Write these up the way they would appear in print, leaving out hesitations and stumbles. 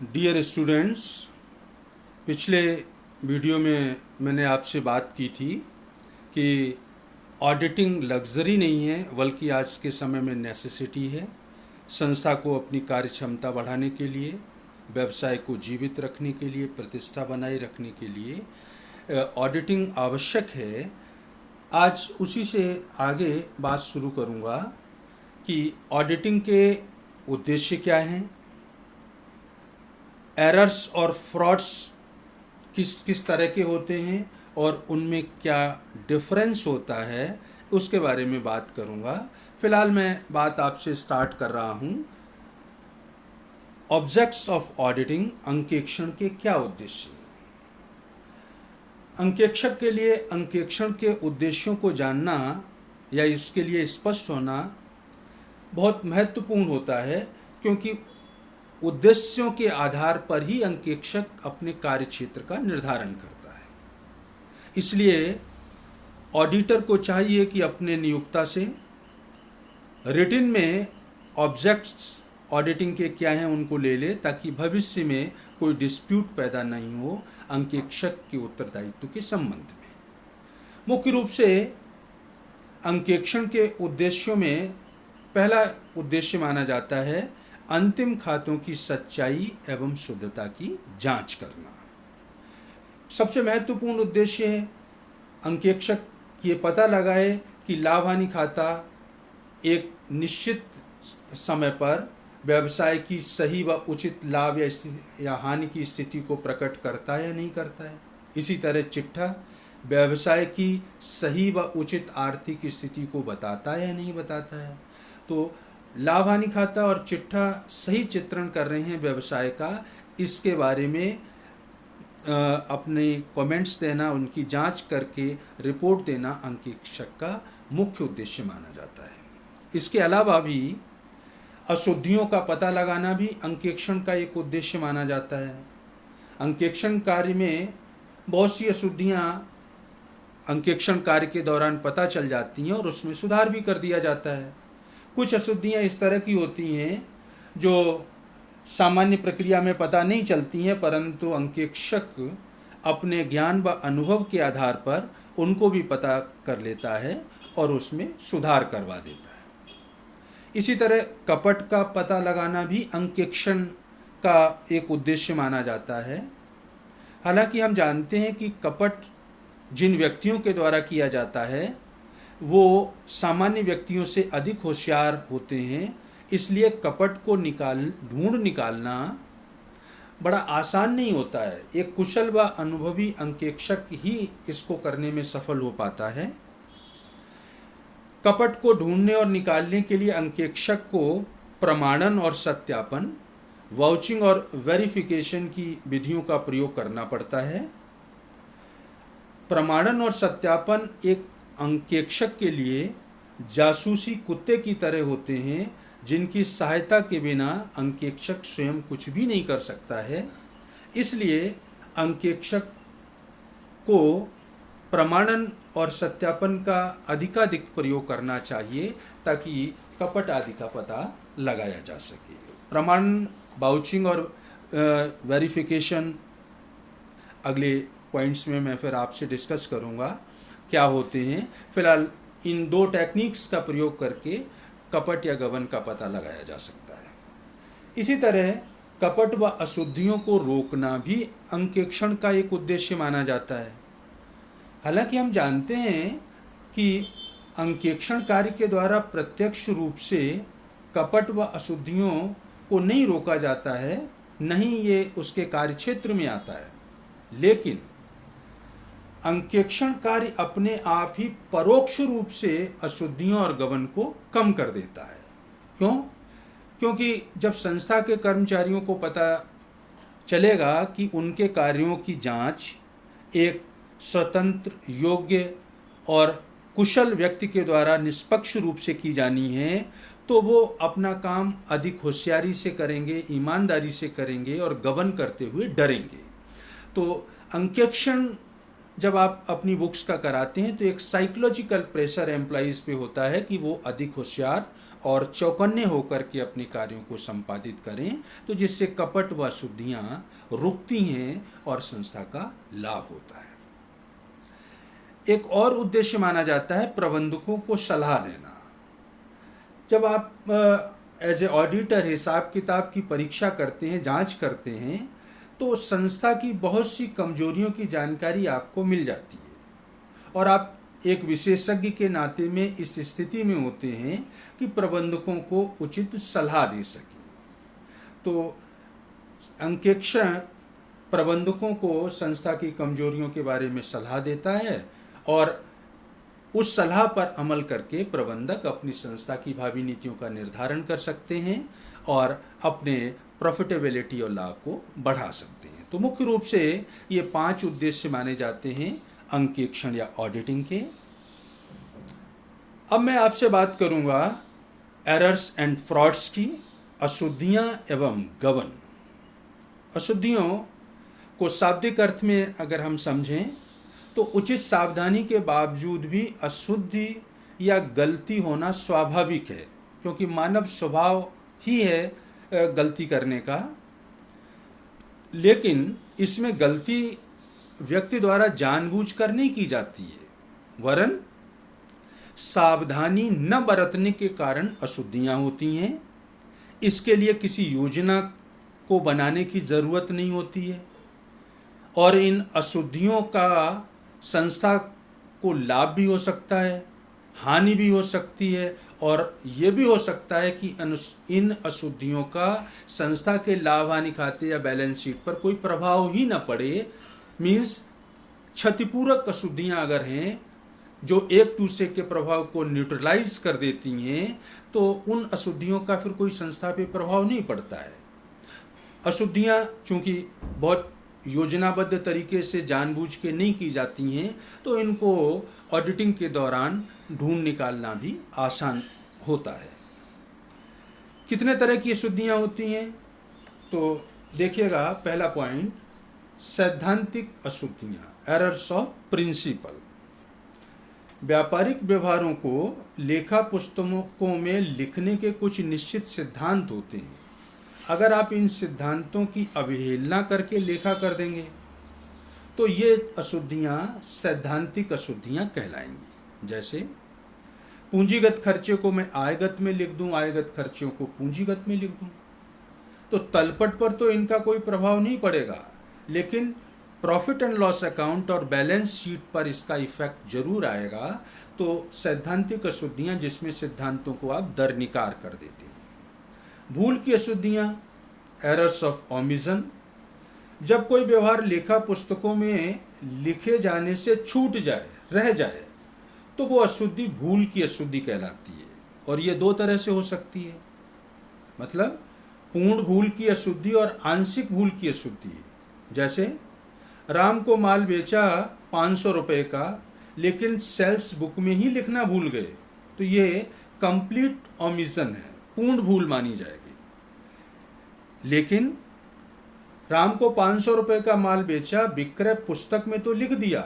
Dear students, पिछले video में मैंने आपसे बात की थी कि ऑडिटिंग लग्जरी नहीं है बल्कि आज के समय में नेसेसिटी है। संस्था को अपनी कार्य क्षमता बढ़ाने के लिए, व्यवसाय को जीवित रखने के लिए, प्रतिष्ठा बनाए रखने के लिए ऑडिटिंग आवश्यक है। आज उसी से आगे बात शुरू करूँगा कि ऑडिटिंग के उद्देश्य क्या हैं, एरर्स और फ्रॉड्स किस किस तरह के होते हैं और उनमें क्या डिफरेंस होता है, उसके बारे में बात करूंगा। फिलहाल मैं बात आपसे स्टार्ट कर रहा हूं। ऑब्जेक्ट्स ऑफ ऑडिटिंग, अंकेक्षण के क्या उद्देश्य हैं। अंकेक्षक के लिए अंकेक्षण के उद्देश्यों को जानना या इसके लिए स्पष्ट होना बहुत महत्वपूर्ण होता है, क्योंकि उद्देश्यों के आधार पर ही अंकेक्षक अपने कार्यक्षेत्र का निर्धारण करता है। इसलिए ऑडिटर को चाहिए कि अपने नियोक्ता से रिटन में ऑब्जेक्ट्स ऑडिटिंग के क्या हैं उनको ले ले, ताकि भविष्य में कोई डिस्प्यूट पैदा नहीं हो अंकेक्षक के उत्तरदायित्व के संबंध में। मुख्य रूप से अंकेक्षण के उद्देश्यों में पहला उद्देश्य माना जाता है अंतिम खातों की सच्चाई एवं शुद्धता की जांच करना। सबसे महत्वपूर्ण उद्देश्य है अंकेक्षक ये पता लगाए कि लाभ हानि खाता एक निश्चित समय पर व्यवसाय की सही व उचित लाभ या हानि की स्थिति को प्रकट करता है या नहीं करता है। इसी तरह चिट्ठा व्यवसाय की सही व उचित आर्थिक स्थिति को बताता है या नहीं बताता है। तो लाभ हानि खाता और चिट्ठा सही चित्रण कर रहे हैं व्यवसाय का, इसके बारे में अपने कमेंट्स देना, उनकी जांच करके रिपोर्ट देना अंकेक्षक का मुख्य उद्देश्य माना जाता है। इसके अलावा भी अशुद्धियों का पता लगाना भी अंकेक्षण का एक उद्देश्य माना जाता है। अंकेक्षण कार्य में बहुत सी अशुद्धियां अंकेक्षण कार्य के दौरान पता चल जाती हैं और उसमें सुधार भी कर दिया जाता है। कुछ अशुद्धियां इस तरह की होती हैं जो सामान्य प्रक्रिया में पता नहीं चलती हैं, परंतु अंकेक्षक अपने ज्ञान व अनुभव के आधार पर उनको भी पता कर लेता है और उसमें सुधार करवा देता है। इसी तरह कपट का पता लगाना भी अंकेक्षण का एक उद्देश्य माना जाता है। हालांकि हम जानते हैं कि कपट जिन व्यक्तियों के द्वारा किया जाता है वो सामान्य व्यक्तियों से अधिक होशियार होते हैं, इसलिए कपट को ढूंढ निकालना बड़ा आसान नहीं होता है। एक कुशल व अनुभवी अंकेक्षक ही इसको करने में सफल हो पाता है। कपट को ढूंढने और निकालने के लिए अंकेक्षक को प्रमाणन और सत्यापन, वाउचिंग और वेरिफिकेशन की विधियों का प्रयोग करना पड़ता है। प्रमाणन और सत्यापन एक अंकेक्षक के लिए जासूसी कुत्ते की तरह होते हैं, जिनकी सहायता के बिना अंकेक्षक स्वयं कुछ भी नहीं कर सकता है। इसलिए अंकेक्षक को प्रमाणन और सत्यापन का अधिकाधिक प्रयोग करना चाहिए ताकि कपट आदि का पता लगाया जा सके। प्रमाणन, वाउचिंग और वेरिफिकेशन अगले पॉइंट्स में मैं फिर आपसे डिस्कस करूंगा क्या होते हैं। फिलहाल इन दो टेक्निक्स का प्रयोग करके कपट या गबन का पता लगाया जा सकता है। इसी तरह कपट व अशुद्धियों को रोकना भी अंकेक्षण का एक उद्देश्य माना जाता है। हालांकि हम जानते हैं कि अंकेक्षण कार्य के द्वारा प्रत्यक्ष रूप से कपट व अशुद्धियों को नहीं रोका जाता है, नहीं ये उसके कार्यक्षेत्र में आता है, लेकिन अंकेक्षण कार्य अपने आप ही परोक्ष रूप से अशुद्धियों और गबन को कम कर देता है। क्यों? क्योंकि जब संस्था के कर्मचारियों को पता चलेगा कि उनके कार्यों की जांच एक स्वतंत्र, योग्य और कुशल व्यक्ति के द्वारा निष्पक्ष रूप से की जानी है, तो वो अपना काम अधिक होशियारी से करेंगे, ईमानदारी से करेंगे और गबन करते हुए डरेंगे। तो अंकेक्षण जब आप अपनी बुक्स का कराते हैं तो एक साइकोलॉजिकल प्रेशर एम्प्लॉइज पे होता है कि वो अधिक होशियार और चौकन्ने होकर के अपने कार्यों को संपादित करें, तो जिससे कपट व अशुद्धियां रुकती हैं और संस्था का लाभ होता है। एक और उद्देश्य माना जाता है प्रबंधकों को सलाह देना। जब आप एज ए ऑडिटर हिसाब किताब की परीक्षा करते हैं, जांच करते हैं, तो संस्था की बहुत सी कमजोरियों की जानकारी आपको मिल जाती है और आप एक विशेषज्ञ के नाते में इस स्थिति में होते हैं कि प्रबंधकों को उचित सलाह दे सकें। तो अंकेक्षण प्रबंधकों को संस्था की कमजोरियों के बारे में सलाह देता है और उस सलाह पर अमल करके प्रबंधक अपनी संस्था की भावी नीतियों का निर्धारण कर सकते हैं और अपने प्रॉफिटेबिलिटी और लाभ को बढ़ा सकते हैं। तो मुख्य रूप से ये 5 उद्देश्य माने जाते हैं अंकेक्षण या ऑडिटिंग के। अब मैं आपसे बात करूंगा एरर्स एंड फ्रॉड्स की, अशुद्धियां एवं गबन। अशुद्धियों को शाब्दिक अर्थ में अगर हम समझें तो उचित सावधानी के बावजूद भी अशुद्धि या गलती होना स्वाभाविक है, क्योंकि मानव स्वभाव ही है गलती करने का। लेकिन इसमें गलती व्यक्ति द्वारा जानबूझकर नहीं की जाती है, वरन सावधानी न बरतने के कारण अशुद्धियां होती हैं। इसके लिए किसी योजना को बनाने की जरूरत नहीं होती है और इन अशुद्धियों का संस्था को लाभ भी हो सकता है, हानि भी हो सकती है और ये भी हो सकता है कि इन अशुद्धियों का संस्था के लाभ हानि खाते या बैलेंस शीट पर कोई प्रभाव ही न पड़े। मीन्स क्षतिपूरक अशुद्धियां अगर हैं जो एक दूसरे के प्रभाव को न्यूट्रलाइज कर देती हैं, तो उन अशुद्धियों का फिर कोई संस्था पे प्रभाव नहीं पड़ता है। अशुद्धियां चूंकि बहुत योजनाबद्ध तरीके से जानबूझ के नहीं की जाती हैं, तो इनको ऑडिटिंग के दौरान ढूंढ निकालना भी आसान होता है। कितने तरह की अशुद्धियां होती हैं तो देखिएगा, पहला पॉइंट सैद्धांतिक अशुद्धियां, एरर्स ऑफ प्रिंसिपल। व्यापारिक व्यवहारों को लेखा पुस्तकों में लिखने के कुछ निश्चित सिद्धांत होते हैं। अगर आप इन सिद्धांतों की अवहेलना करके लेखा कर देंगे तो ये अशुद्धियां सैद्धांतिक अशुद्धियां कहलाएंगी। जैसे पूंजीगत खर्चे को मैं आयगत में लिख दूं, आयगत खर्चों को पूंजीगत में लिख दूं, तो तलपट पर तो इनका कोई प्रभाव नहीं पड़ेगा, लेकिन प्रॉफिट एंड लॉस अकाउंट और बैलेंस शीट पर इसका इफेक्ट जरूर आएगा। तो सैद्धांतिक अशुद्धियां जिसमें सिद्धांतों को आप दरनिकार कर देते हैं। भूल की अशुद्धियां, एरर्स ऑफ ओमिशन। जब कोई व्यवहार लेखा पुस्तकों में लिखे जाने से छूट जाए, रह जाए, तो वो अशुद्धि भूल की अशुद्धि कहलाती है। और ये 2 तरह से हो सकती है, मतलब पूर्ण भूल की अशुद्धि और आंशिक भूल की अशुद्धि। जैसे राम को माल बेचा 500 रुपये का, लेकिन सेल्स बुक में ही लिखना भूल गए, तो ये कंप्लीट ओमिशन है, पूर्ण भूल मानी जाएगी। लेकिन राम को 500 रुपये का माल बेचा, विक्रय पुस्तक में तो लिख दिया,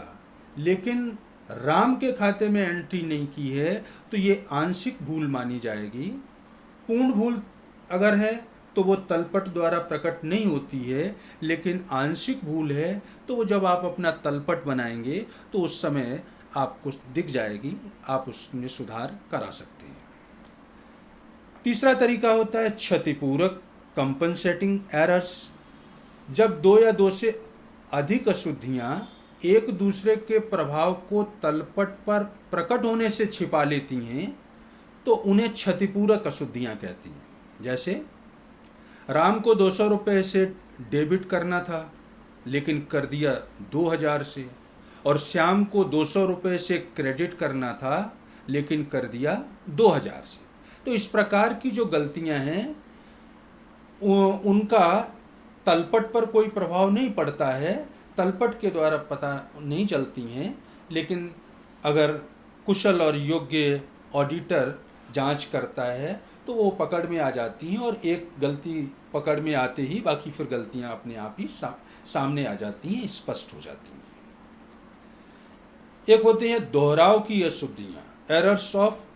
लेकिन राम के खाते में एंट्री नहीं की है, तो ये आंशिक भूल मानी जाएगी। पूर्ण भूल अगर है तो वो तलपट द्वारा प्रकट नहीं होती है, लेकिन आंशिक भूल है तो वो जब आप अपना तलपट बनाएंगे तो उस समय आपको दिख जाएगी, आप उसमें सुधार करा सकते हैं। तीसरा तरीका होता है क्षतिपूरक, कंपनसेटिंग एरर्स। जब 2 या 2 से अधिक अशुद्धियां एक दूसरे के प्रभाव को तलपट पर प्रकट होने से छिपा लेती हैं, तो उन्हें क्षतिपूरक अशुद्धियां कहती हैं। जैसे राम को 200 रुपये से डेबिट करना था, लेकिन कर दिया 2000 से, और श्याम को 200 रुपये से क्रेडिट करना था, लेकिन कर दिया 2000 से। तो इस प्रकार की जो गलतियां हैं उनका तलपट पर कोई प्रभाव नहीं पड़ता है, तलपट के द्वारा पता नहीं चलती हैं, लेकिन अगर कुशल और योग्य ऑडिटर जांच करता है तो वो पकड़ में आ जाती हैं, और एक गलती पकड़ में आते ही बाकी फिर गलतियां अपने आप ही सामने आ जाती हैं, स्पष्ट हो जाती हैं। एक होते हैं दोहराव की अशुद्धियां, एरर्स ऑफ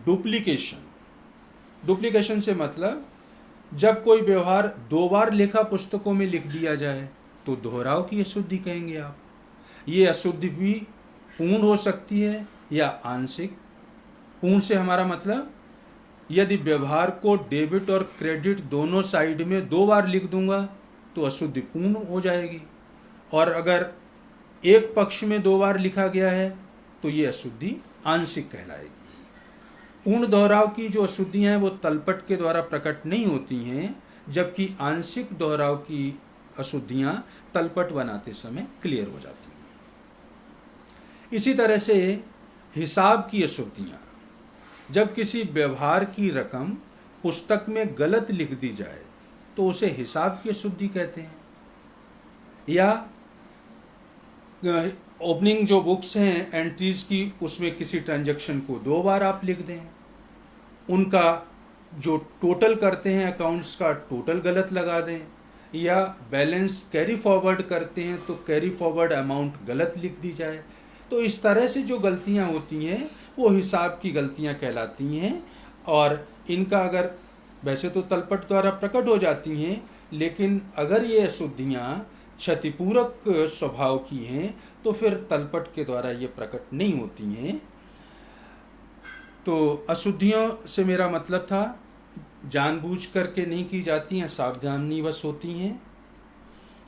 डुप्लीकेशन। डुप्लीकेशन से मतलब जब कोई व्यवहार 2 बार लेखा पुस्तकों में लिख दिया जाए तो दोहराव की अशुद्धि कहेंगे आप। ये अशुद्धि भी पूर्ण हो सकती है या आंशिक। पूर्ण से हमारा मतलब यदि व्यवहार को डेबिट और क्रेडिट दोनों साइड में 2 बार लिख दूंगा तो अशुद्धि पूर्ण हो जाएगी, और अगर एक पक्ष में 2 बार लिखा गया है तो ये अशुद्धि आंशिक कहलाएगी। पूर्ण दोहराव की जो अशुद्धियां हैं वो तलपट के द्वारा प्रकट नहीं होती हैं, जबकि आंशिक दोहराव की अशुद्धियां तलपट बनाते समय क्लियर हो जाती हैं। इसी तरह से हिसाब की अशुद्धियां, जब किसी व्यवहार की रकम पुस्तक में गलत लिख दी जाए तो उसे हिसाब की अशुद्धि कहते हैं। या ओपनिंग जो बुक्स हैं एंट्रीज की, उसमें किसी ट्रांजैक्शन को 2 बार आप लिख दें, उनका जो टोटल करते हैं अकाउंट्स का टोटल गलत लगा दें, या बैलेंस कैरी फॉरवर्ड करते हैं तो कैरी फॉरवर्ड अमाउंट गलत लिख दी जाए। तो इस तरह से जो गलतियां होती हैं वो हिसाब की गलतियां कहलाती हैं, और इनका अगर वैसे तो तलपट द्वारा प्रकट हो जाती हैं, लेकिन अगर ये अशुद्धियां क्षतिपूरक स्वभाव की हैं तो फिर तलपट के द्वारा ये प्रकट नहीं होती हैं। तो अशुद्धियों से मेरा मतलब था जानबूझ करके नहीं की जाती हैं, सावधानीवश होती हैं,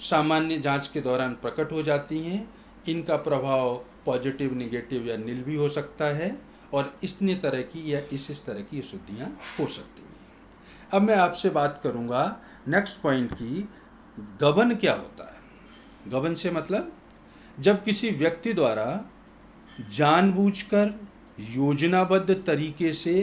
सामान्य जांच के दौरान प्रकट हो जाती हैं। इनका प्रभाव पॉजिटिव, नेगेटिव या नील भी हो सकता है, और इतने तरह की या इस तरह की अशुद्धियां हो सकती हैं। अब मैं आपसे बात करूंगा नेक्स्ट पॉइंट की, गबन क्या होता है। गबन से मतलब जब किसी व्यक्ति द्वारा जानबूझकर योजनाबद्ध तरीके से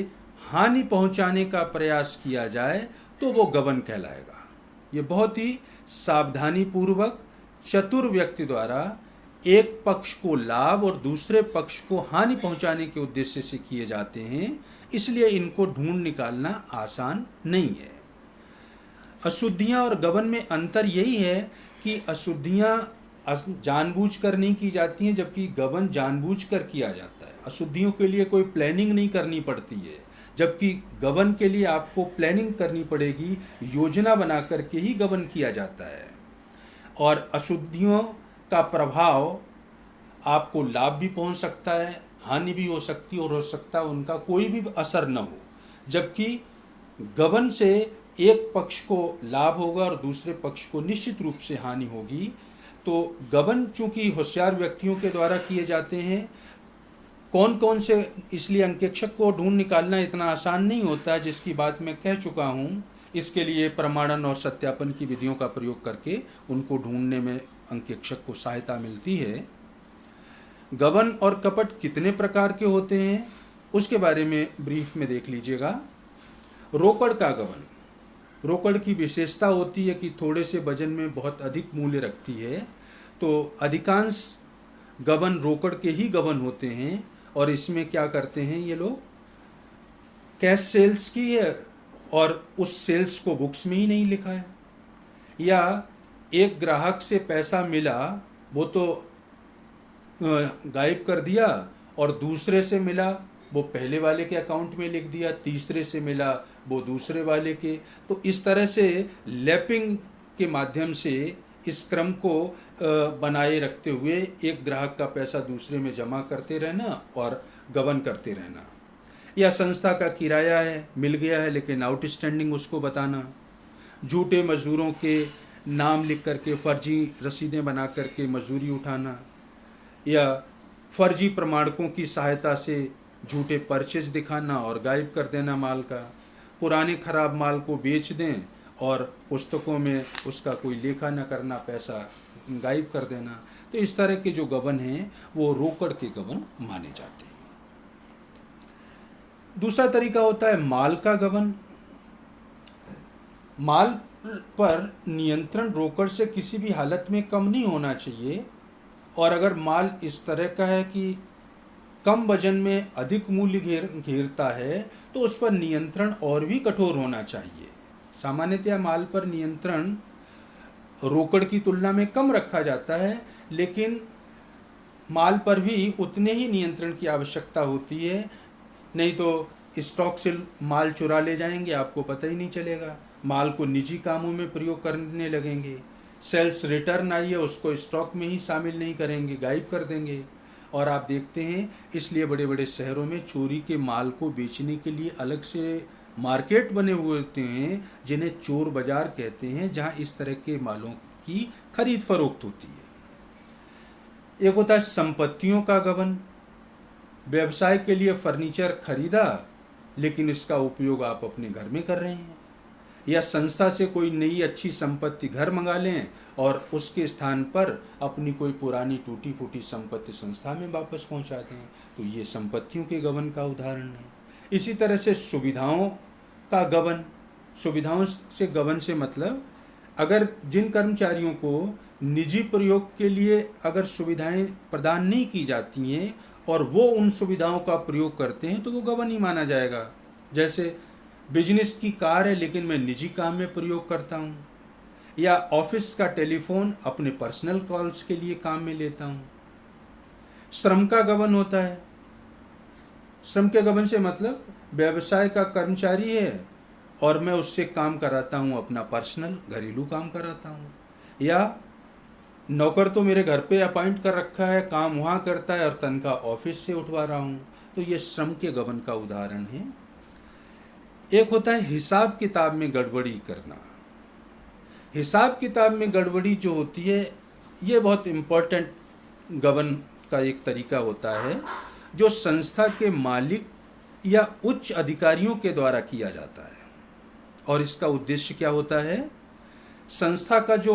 हानि पहुंचाने का प्रयास किया जाए तो वो गबन कहलाएगा। ये बहुत ही सावधानी पूर्वक चतुर व्यक्ति द्वारा एक पक्ष को लाभ और दूसरे पक्ष को हानि पहुंचाने के उद्देश्य से किए जाते हैं, इसलिए इनको ढूंढ निकालना आसान नहीं है। अशुद्धियां और गबन में अंतर यही है कि अशुद्धियां जानबूझकर नहीं की जाती हैं, जबकि गबन जानबूझकर किया जाता है। अशुद्धियों के लिए कोई प्लानिंग नहीं करनी पड़ती है, जबकि गबन के लिए आपको प्लानिंग करनी पड़ेगी, योजना बना करके ही गबन किया जाता है। और अशुद्धियों का प्रभाव आपको लाभ भी पहुंच सकता है, हानि भी हो सकती है, और हो सकता है उनका कोई भी असर न हो। जबकि गबन से एक पक्ष को लाभ होगा और दूसरे पक्ष को निश्चित रूप से हानि होगी। तो गबन चूंकि होशियार व्यक्तियों के द्वारा किए जाते हैं, कौन कौन से, इसलिए अंकेक्षक को ढूंढ निकालना इतना आसान नहीं होता, जिसकी बात मैं कह चुका हूँ। इसके लिए प्रमाणन और सत्यापन की विधियों का प्रयोग करके उनको ढूंढने में अंकेक्षक को सहायता मिलती है। गबन और कपट कितने प्रकार के होते हैं उसके बारे में ब्रीफ में देख लीजिएगा। रोकड़ का गबन, रोकड़ की विशेषता होती है कि थोड़े से वजन में बहुत अधिक मूल्य रखती है। तो अधिकांश गबन रोकड़ के ही गबन होते हैं, और इसमें क्या करते हैं ये लोग, कैश सेल्स की है और उस सेल्स को बुक्स में ही नहीं लिखा है, या एक ग्राहक से पैसा मिला वो तो गायब कर दिया, और दूसरे से मिला वो पहले वाले के अकाउंट में लिख दिया, तीसरे से मिला वो दूसरे वाले के। तो इस तरह से लैपिंग के माध्यम से इस क्रम को बनाए रखते हुए एक ग्राहक का पैसा दूसरे में जमा करते रहना और गबन करते रहना। या संस्था का किराया है, मिल गया है लेकिन आउटस्टैंडिंग उसको बताना, झूठे मजदूरों के नाम लिख करके फर्जी रसीदें बना करके मजदूरी उठाना, या फर्जी प्रमाणकों की सहायता से झूठे परचेज दिखाना और गायब कर देना माल का, पुराने खराब माल को बेच दें और पुस्तकों में उसका कोई लेखा न करना, पैसा गायब कर देना। तो इस तरह के जो गबन हैं वो रोकड़ के गबन माने जाते हैं। दूसरा तरीका होता है माल का गबन। माल पर नियंत्रण रोकड़ से किसी भी हालत में कम नहीं होना चाहिए, और अगर माल इस तरह का है कि कम वजन में अधिक मूल्य घेरता है तो उस पर नियंत्रण और भी कठोर होना चाहिए। सामान्यतया माल पर नियंत्रण रोकड़ की तुलना में कम रखा जाता है, लेकिन माल पर भी उतने ही नियंत्रण की आवश्यकता होती है, नहीं तो स्टॉक से माल चुरा ले जाएंगे, आपको पता ही नहीं चलेगा, माल को निजी कामों में प्रयोग करने लगेंगे। सेल्स रिटर्न आई है, उसको स्टॉक में ही शामिल नहीं करेंगे, गायब कर देंगे। और आप देखते हैं, इसलिए बड़े बड़े शहरों में चोरी के माल को बेचने के लिए अलग से मार्केट बने हुए होते हैं, जिन्हें चोर बाजार कहते हैं, जहां इस तरह के मालों की खरीद फरोख्त होती है। एक होता है संपत्तियों का गबन। व्यवसाय के लिए फर्नीचर खरीदा, लेकिन इसका उपयोग आप अपने घर में कर रहे हैं, या संस्था से कोई नई अच्छी संपत्ति घर मंगा लें और उसके स्थान पर अपनी कोई पुरानी टूटी फूटी संपत्ति संस्था में वापस पहुंचा दें, तो ये संपत्तियों के गबन का उदाहरण है। इसी तरह से सुविधाओं का गबन। सुविधाओं से गबन से मतलब, अगर जिन कर्मचारियों को निजी प्रयोग के लिए अगर सुविधाएं प्रदान नहीं की जाती हैं और वो उन सुविधाओं का प्रयोग करते हैं, तो वो गबन ही माना जाएगा। जैसे बिजनेस की कार है, लेकिन मैं निजी काम में प्रयोग करता हूँ, या ऑफिस का टेलीफोन अपने पर्सनल कॉल्स के लिए काम में लेता हूँ। श्रम का गबन होता है। श्रम के गबन से मतलब, व्यवसाय का कर्मचारी है और मैं उससे काम कराता हूँ, अपना पर्सनल घरेलू काम कराता हूँ, या नौकर तो मेरे घर पे अपॉइंट कर रखा है, काम वहाँ करता है और तनख्वाह ऑफिस से उठवा रहा हूँ, तो ये श्रम के गबन का उदाहरण है। एक होता है हिसाब किताब में गड़बड़ी करना। हिसाब किताब में गड़बड़ी जो होती है, ये बहुत इम्पोर्टेंट गबन का एक तरीका होता है, जो संस्था के मालिक या उच्च अधिकारियों के द्वारा किया जाता है। और इसका उद्देश्य क्या होता है? संस्था का जो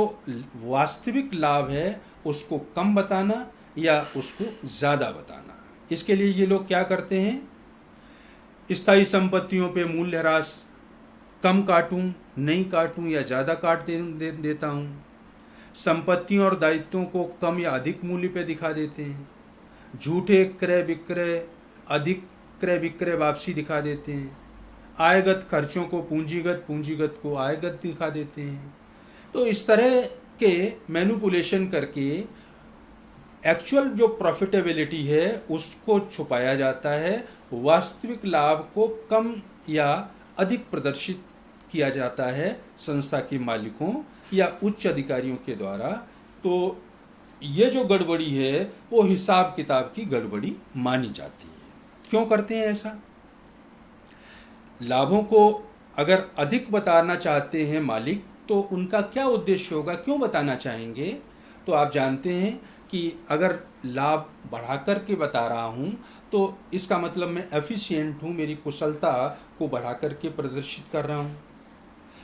वास्तविक लाभ है उसको कम बताना या उसको ज़्यादा बताना। इसके लिए ये लोग क्या करते हैं? स्थायी संपत्तियों पे मूल्यह्रास कम काटूं, नहीं काटूं या ज़्यादा काट देता हूं। संपत्तियों और दायित्वों को कम या अधिक मूल्य पे दिखा देते हैं। झूठे क्रय विक्रय, अधिक क्रय विक्रय वापसी दिखा देते हैं। आयगत खर्चों को पूंजीगत, पूंजीगत को आयगत दिखा देते हैं। तो इस तरह के मैनिपुलेशन करके एक्चुअल जो प्रॉफिटेबिलिटी है उसको छुपाया जाता है, वास्तविक लाभ को कम या अधिक प्रदर्शित किया जाता है संस्था के मालिकों या उच्च अधिकारियों के द्वारा। तो ये जो गड़बड़ी है वो हिसाब किताब की गड़बड़ी मानी जाती है। क्यों करते हैं ऐसा? लाभों को अगर अधिक बताना चाहते हैं मालिक, तो उनका क्या उद्देश्य होगा, क्यों बताना चाहेंगे? तो आप जानते हैं कि अगर लाभ बढ़ा कर के बता रहा हूँ तो इसका मतलब मैं एफिशिएंट हूँ, मेरी कुशलता को बढ़ा कर के प्रदर्शित कर रहा हूँ।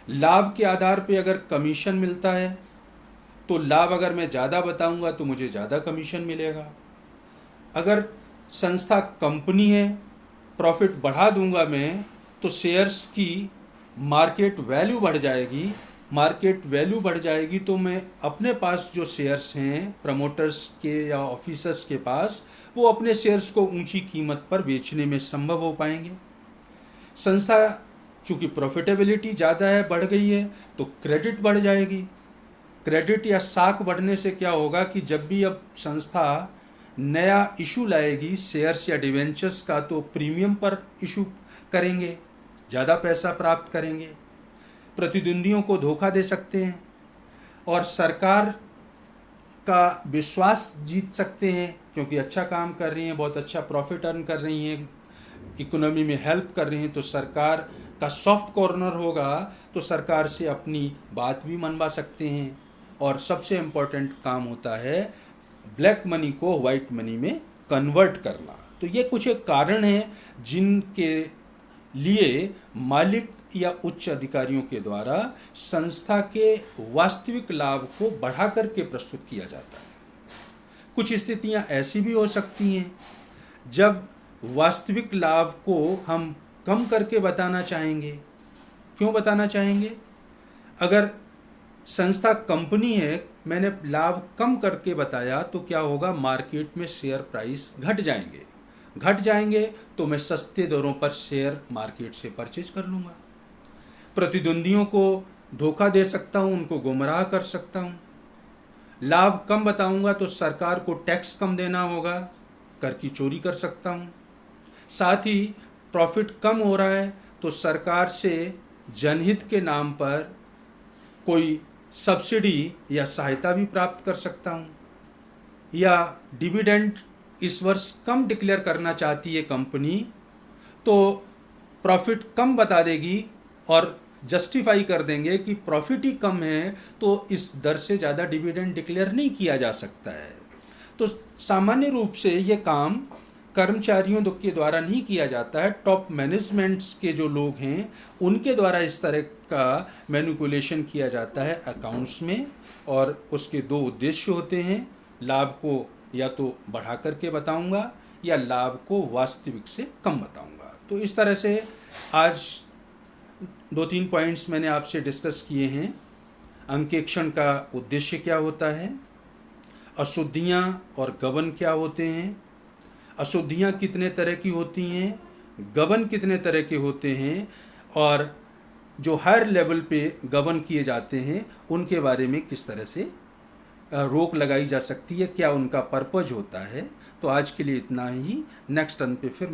लाभ के आधार पे अगर कमीशन मिलता है तो लाभ अगर मैं ज़्यादा बताऊँगा तो मुझे ज़्यादा कमीशन मिलेगा। अगर संस्था कंपनी है, प्रॉफिट बढ़ा दूंगा मैं, तो शेयर्स की मार्केट वैल्यू बढ़ जाएगी। मार्केट वैल्यू बढ़ जाएगी तो मैं अपने पास जो शेयर्स हैं प्रमोटर्स के या ऑफिसर्स के पास, वो अपने शेयर्स को ऊंची कीमत पर बेचने में संभव हो पाएंगे। संस्था चूँकि प्रॉफिटेबिलिटी ज़्यादा है, बढ़ गई है, तो क्रेडिट बढ़ जाएगी। क्रेडिट या साख बढ़ने से क्या होगा कि जब भी अब संस्था नया इशू लाएगी शेयर्स या डिवेंचर्स का, तो प्रीमियम पर इशू करेंगे, ज़्यादा पैसा प्राप्त करेंगे, प्रतिद्वंदियों को धोखा दे सकते हैं और सरकार का विश्वास जीत सकते हैं, क्योंकि अच्छा काम कर रही हैं, बहुत अच्छा प्रॉफिट अर्न कर रही हैं, इकोनॉमी में हेल्प कर रही हैं, तो सरकार का सॉफ्ट कॉर्नर होगा, तो सरकार से अपनी बात भी मनवा सकते हैं। और सबसे इम्पोर्टेंट काम होता है ब्लैक मनी को वाइट मनी में कन्वर्ट करना। तो ये कुछ एक कारण हैं जिनके लिए मालिक या उच्च अधिकारियों के द्वारा संस्था के वास्तविक लाभ को बढ़ा करके प्रस्तुत किया जाता है। कुछ स्थितियां ऐसी भी हो सकती हैं जब वास्तविक लाभ को हम कम करके बताना चाहेंगे। क्यों बताना चाहेंगे? अगर संस्था कंपनी है, मैंने लाभ कम करके बताया तो क्या होगा, मार्केट में शेयर प्राइस घट जाएंगे तो मैं सस्ते दरों पर शेयर मार्केट से परचेज कर लूँगा। प्रतिद्वंदियों को धोखा दे सकता हूँ, उनको गुमराह कर सकता हूँ। लाभ कम बताऊँगा तो सरकार को टैक्स कम देना होगा, कर की चोरी कर सकता हूँ। साथ ही प्रॉफिट कम हो रहा है तो सरकार से जनहित के नाम पर कोई सब्सिडी या सहायता भी प्राप्त कर सकता हूँ, या डिविडेंड इस वर्ष कम डिक्लेयर करना चाहती है कंपनी तो प्रॉफिट कम बता देगी और जस्टिफाई कर देंगे कि प्रॉफिट ही कम है तो इस दर से ज़्यादा डिविडेंड डिक्लेयर नहीं किया जा सकता है। तो सामान्य रूप से ये काम कर्मचारियों के द्वारा नहीं किया जाता है, टॉप मैनेजमेंट्स के जो लोग हैं उनके द्वारा इस तरह का मैनिपुलेशन किया जाता है अकाउंट्स में। और उसके दो उद्देश्य होते हैं, लाभ को या तो बढ़ा करके बताऊंगा या लाभ को वास्तविक से कम बताऊंगा। तो इस तरह से आज 2-3 पॉइंट्स मैंने आपसे डिस्कस किए हैं। अंकेक्षण का उद्देश्य क्या होता है, अशुद्धियाँ और गबन क्या होते हैं, अशुद्धियाँ कितने तरह की होती हैं, गबन कितने तरह के होते हैं, और जो हायर लेवल पे गबन किए जाते हैं उनके बारे में किस तरह से रोक लगाई जा सकती है, क्या उनका पर्पज होता है। तो आज के लिए इतना ही। नेक्स्ट टर्न पे फिर